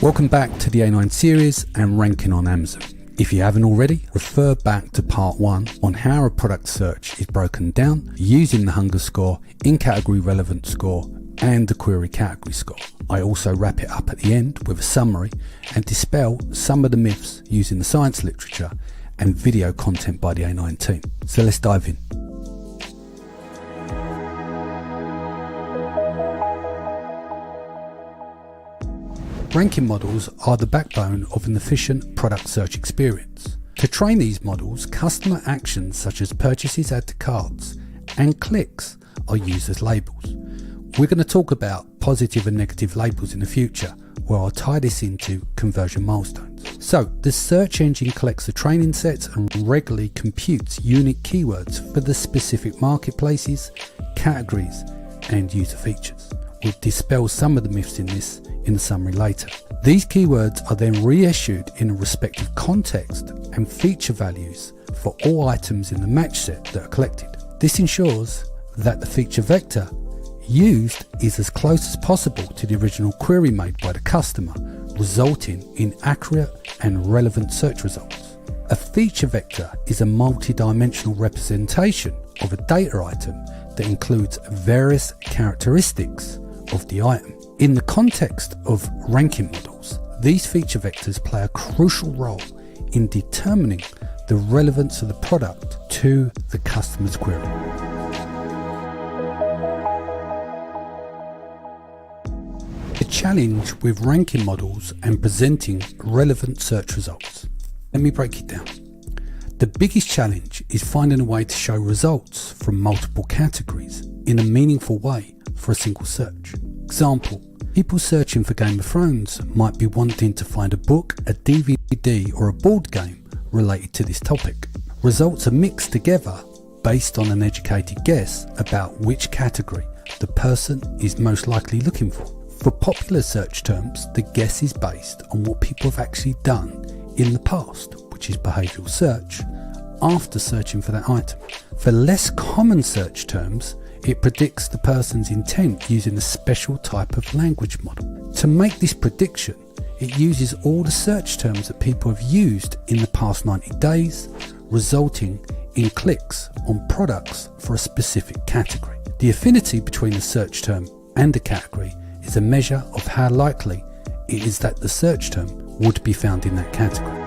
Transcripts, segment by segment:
Welcome back to the A9 series and ranking on Amazon. If you haven't already, refer back to part 1 on how a product search is broken down using the hunger score, in-category relevant score and the query category score. I also wrap it up at the end with a summary and dispel some of the myths using the science literature and video content by the A9 team. So let's dive in. Ranking models are the backbone of an efficient product search experience. To train these models, customer actions such as purchases add to carts and clicks are used as labels. We're going to talk about positive and negative labels in the future, where I'll tie this into conversion milestones. So the search engine collects the training sets and regularly computes unique keywords for the specific marketplaces, categories and user features. We'll dispel some of the myths in this in the summary later. These keywords are then reissued in a respective context and feature values for all items in the match set that are collected. This ensures that the feature vector used is as close as possible to the original query made by the customer, resulting in accurate and relevant search results. A feature vector is a multi-dimensional representation of a data item that includes various characteristics of the item. In the context of ranking models, these feature vectors play a crucial role in determining the relevance of the product to the customer's query. The challenge with ranking models and presenting relevant search results. Let me break it down. The biggest challenge is finding a way to show results from multiple categories in a meaningful way for a single search. Example, people searching for Game of Thrones might be wanting to find a book, a DVD or a board game related to this topic. Results are mixed together based on an educated guess about which category the person is most likely looking for. For popular search terms, the guess is based on what people have actually done in the past, which is behavioural search, after searching for that item. For less common search terms, it predicts the person's intent using a special type of language model. To make this prediction, it uses all the search terms that people have used in the past 90 days, resulting in clicks on products for a specific category. The affinity between the search term and the category is a measure of how likely it is that the search term would be found in that category.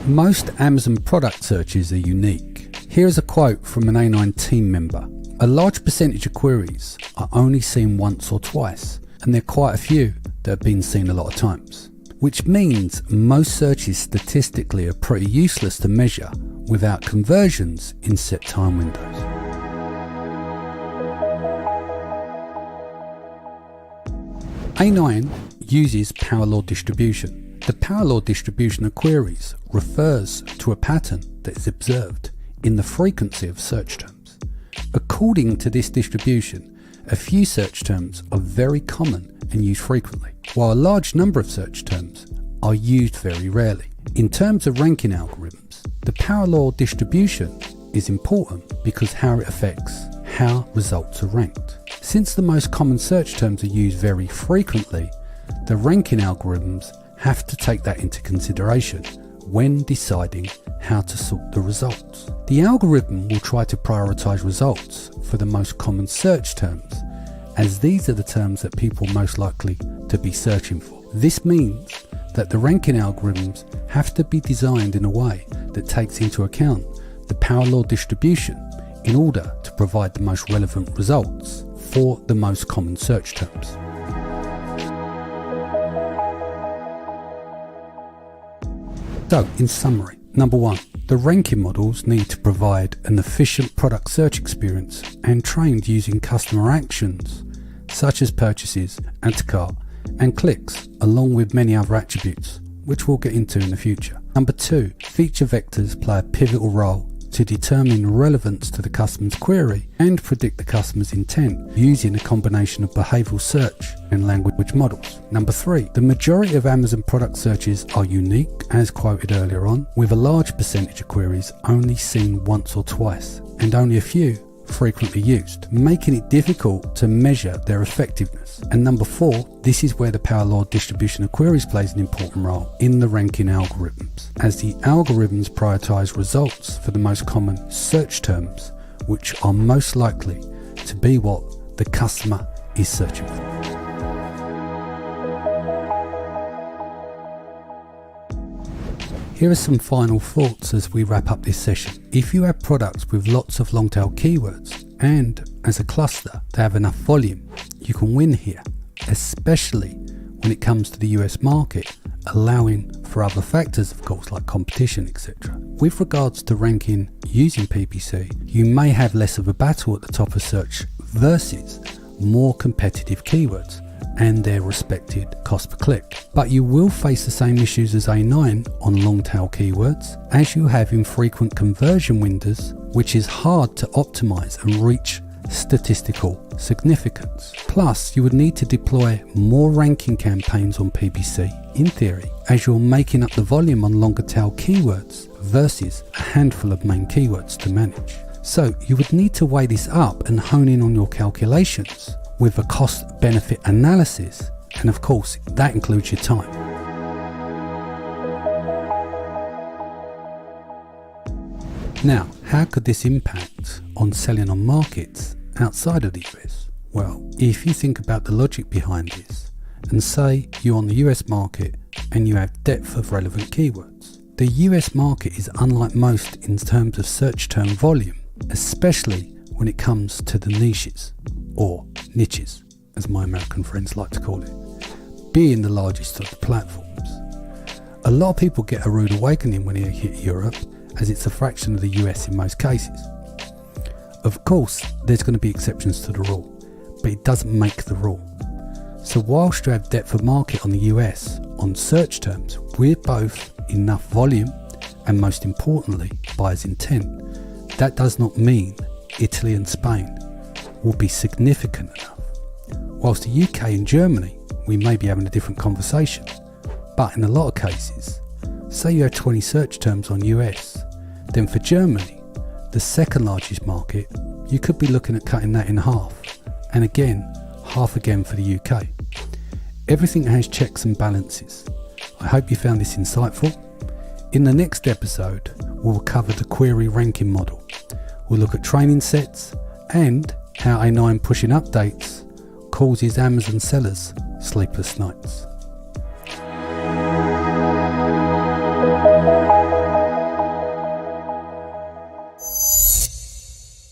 Most Amazon product searches are unique. Here is a quote from an A9 team member. A large percentage of queries are only seen once or twice, and there are quite a few that have been seen a lot of times, which means most searches statistically are pretty useless to measure without conversions in set time windows. A9 uses power law distribution. The power law distribution of queries refers to a pattern that is observed in the frequency of search terms. According to this distribution, a few search terms are very common and used frequently, while a large number of search terms are used very rarely. In terms of ranking algorithms, the power law distribution is important because how it affects how results are ranked. Since the most common search terms are used very frequently, the ranking algorithms have to take that into consideration when deciding how to sort the results. The algorithm will try to prioritize results for the most common search terms, as these are the terms that people are most likely to be searching for. This means that the ranking algorithms have to be designed in a way that takes into account the power law distribution in order to provide the most relevant results for the most common search terms. So, in summary, number 1, the ranking models need to provide an efficient product search experience and trained using customer actions such as purchases, add to cart and clicks, along with many other attributes, which we'll get into in the future. Number 2, feature vectors play a pivotal role to determine relevance to the customer's query and predict the customer's intent using a combination of behavioral search and language models. Number 3, the majority of Amazon product searches are unique, as quoted earlier on, with a large percentage of queries only seen once or twice, and only a few frequently used, making it difficult to measure their effectiveness. And number 4, this is where the power law distribution of queries plays an important role in the ranking algorithms, as the algorithms prioritize results for the most common search terms, which are most likely to be what the customer is searching for. Here are some final thoughts as we wrap up this session. If you have products with lots of long tail keywords and as a cluster they have enough volume, you can win here, especially when it comes to the US market, allowing for other factors of course like competition, etc. With regards to ranking using PPC, you may have less of a battle at the top of search versus more competitive keywords and their respected cost per click. But you will face the same issues as A9 on long tail keywords as you have infrequent conversion windows, which is hard to optimize and reach statistical significance. Plus, you would need to deploy more ranking campaigns on PPC in theory, as you're making up the volume on longer tail keywords versus a handful of main keywords to manage. So you would need to weigh this up and hone in on your calculations with a cost-benefit analysis, and of course that includes your time. Now, how could this impact on selling on markets outside of the US? Well, if you think about the logic behind this, and say you're on the US market and you have depth of relevant keywords. The US market is unlike most in terms of search term volume, especially when it comes to the niches, or niches, as my American friends like to call it, being the largest of the platforms. A lot of people get a rude awakening when they hit Europe, as it's a fraction of the US in most cases. Of course, there's going to be exceptions to the rule, but it doesn't make the rule. So whilst you have depth of market on the US on search terms with both enough volume and most importantly buyer's intent, that does not mean Italy and Spain will be significant enough. Whilst the UK and Germany, we may be having a different conversation, but in a lot of cases, say you have 20 search terms on US, then for Germany, the second largest market, you could be looking at cutting that in half, and again, half again for the UK. Everything has checks and balances. I hope you found this insightful. In the next episode, we'll cover the query ranking model. We'll look at training sets and how A9 pushing updates causes Amazon sellers sleepless nights.